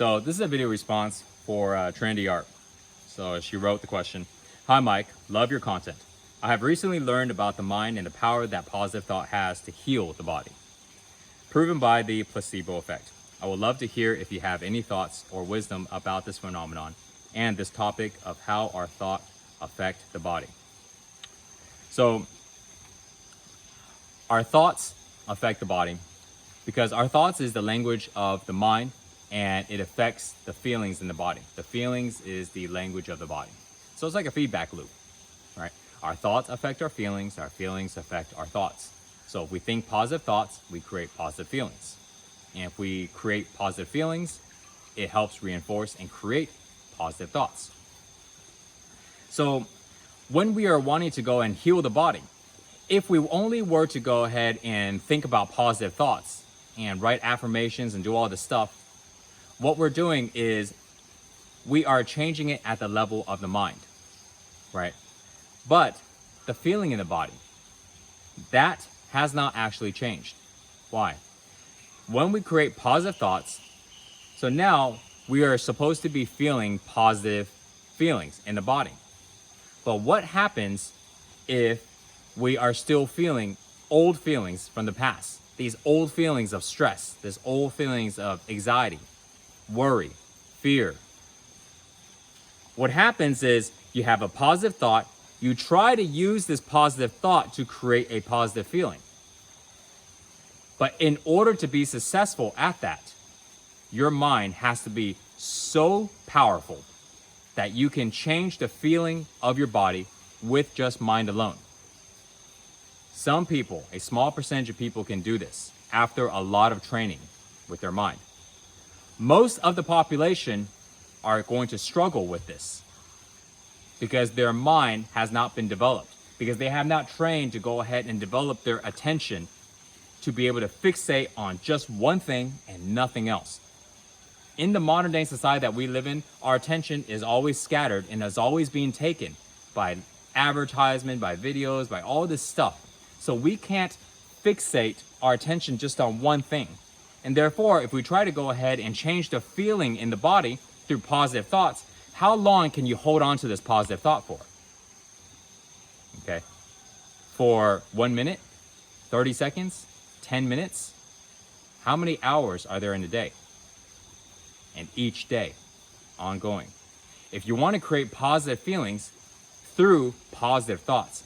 So this is a video response for Trendy Art. So she wrote the question, "Hi Mike, love your content. I have recently learned about the mind and the power that positive thought has to heal the body, proven by the placebo effect. I would love to hear if you have any thoughts or wisdom about this phenomenon and this topic of how our thought affect the body." So our thoughts affect the body because our thoughts is the language of the mind, and it affects the feelings in the body. The feelings is the language of the body. So it's like a feedback loop, right? Our thoughts affect our feelings affect our thoughts. So if we think positive thoughts, we create positive feelings. And if we create positive feelings, it helps reinforce and create positive thoughts. So when we are wanting to go and heal the body, if we only were to go ahead and think about positive thoughts and write affirmations and do all this stuff, what we're doing is we are changing it at the level of the mind, right? But the feeling in the body, that has not actually changed. Why? When we create positive thoughts, so now we are supposed to be feeling positive feelings in the body. But what happens if we are still feeling old feelings from the past? These old feelings of stress, these old feelings of anxiety, worry, fear. What happens is you have a positive thought, you try to use this positive thought to create a positive feeling. But in order to be successful at that, your mind has to be so powerful that you can change the feeling of your body with just mind alone. Some people, a small percentage of people, can do this after a lot of training with their mind. Most of the population are going to struggle with this because their mind has not been developed, because they have not trained to go ahead and develop their attention to be able to fixate on just one thing and nothing else. In the modern day society that we live in, our attention is always scattered and is always being taken by advertisement, by videos, by all this stuff. So we can't fixate our attention just on one thing. And therefore, if we try to go ahead and change the feeling in the body through positive thoughts, how long can you hold on to this positive thought for? Okay. For 1 minute, 30 seconds, 10 minutes? How many hours are there in a day? And each day, ongoing. If you want to create positive feelings through positive thoughts,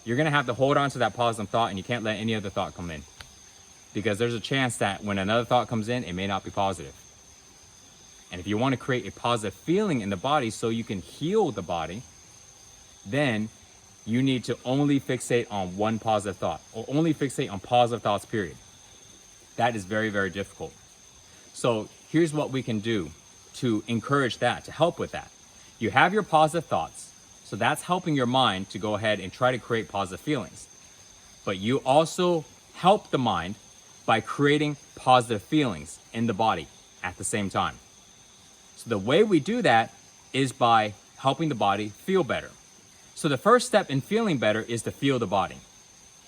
you're going to have to hold on to that positive thought, and you can't let any other thought come in. Because there's a chance that when another thought comes in, it may not be positive. And if you want to create a positive feeling in the body so you can heal the body, then you need to only fixate on one positive thought, or only fixate on positive thoughts, period. That is very, very difficult. So here's what we can do to encourage that, to help with that. You have your positive thoughts, so that's helping your mind to go ahead and try to create positive feelings. But you also help the mind by creating positive feelings in the body at the same time. So the way we do that is by helping the body feel better. So the first step in feeling better is to feel the body.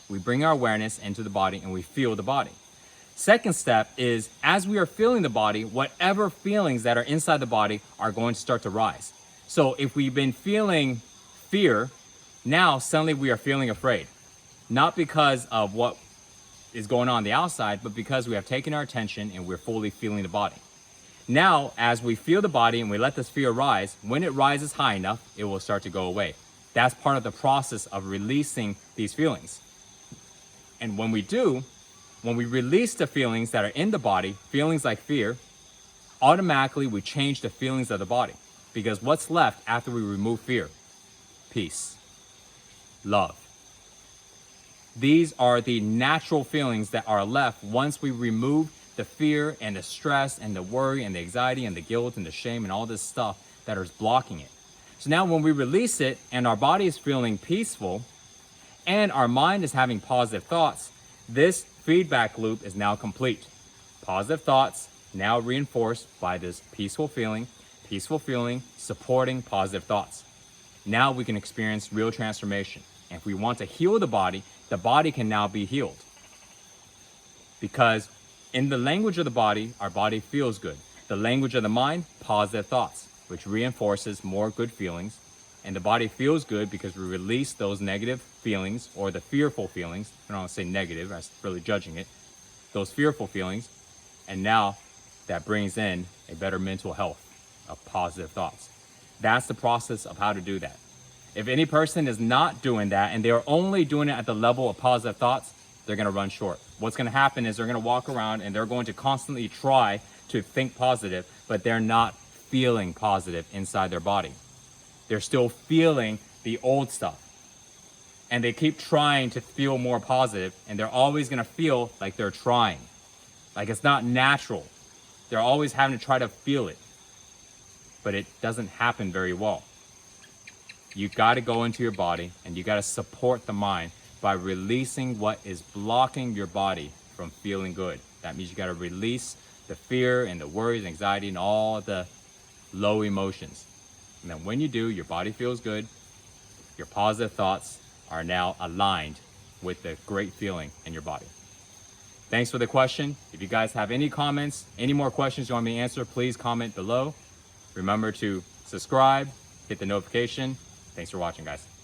We bring our awareness into the body and we feel the body. Second step is, as we are feeling the body, whatever feelings that are inside the body are going to start to rise. So if we've been feeling fear, now suddenly we are feeling afraid. Not because of what is going on the outside, but because we have taken our attention and we're fully feeling the body. Now, as we feel the body and we let this fear rise, when it rises high enough, it will start to go away. That's part of the process of releasing these feelings. And when we do, when we release the feelings that are in the body, feelings like fear, automatically we change the feelings of the body. Because what's left after we remove fear? Peace, love. These are the natural feelings that are left once we remove the fear and the stress and the worry and the anxiety and the guilt and the shame and all this stuff that is blocking it. So now when we release it and our body is feeling peaceful and our mind is having positive thoughts, this feedback loop is now complete. Positive thoughts now reinforced by this peaceful feeling supporting positive thoughts. Now we can experience real transformation. And if we want to heal the body can now be healed. Because in the language of the body, our body feels good. The language of the mind, positive thoughts, which reinforces more good feelings. And the body feels good because we release those negative feelings or the fearful feelings. I don't want to say negative, I'm really judging it. Those fearful feelings. And now that brings in a better mental health of positive thoughts. That's the process of how to do that. If any person is not doing that and they're only doing it at the level of positive thoughts, they're going to run short. What's going to happen is they're going to walk around and they're going to constantly try to think positive, but they're not feeling positive inside their body. They're still feeling the old stuff. And they keep trying to feel more positive, and they're always going to feel like they're trying. Like it's not natural. They're always having to try to feel it. But it doesn't happen very well. You got to go into your body and you got to support the mind by releasing what is blocking your body from feeling good. That means you got to release the fear and the worries, anxiety, and all the low emotions. And then when you do, your body feels good. Your positive thoughts are now aligned with the great feeling in your body. Thanks for the question. If you guys have any comments, any more questions you want me to answer, please comment below. Remember to subscribe, hit the notification. Thanks for watching, guys.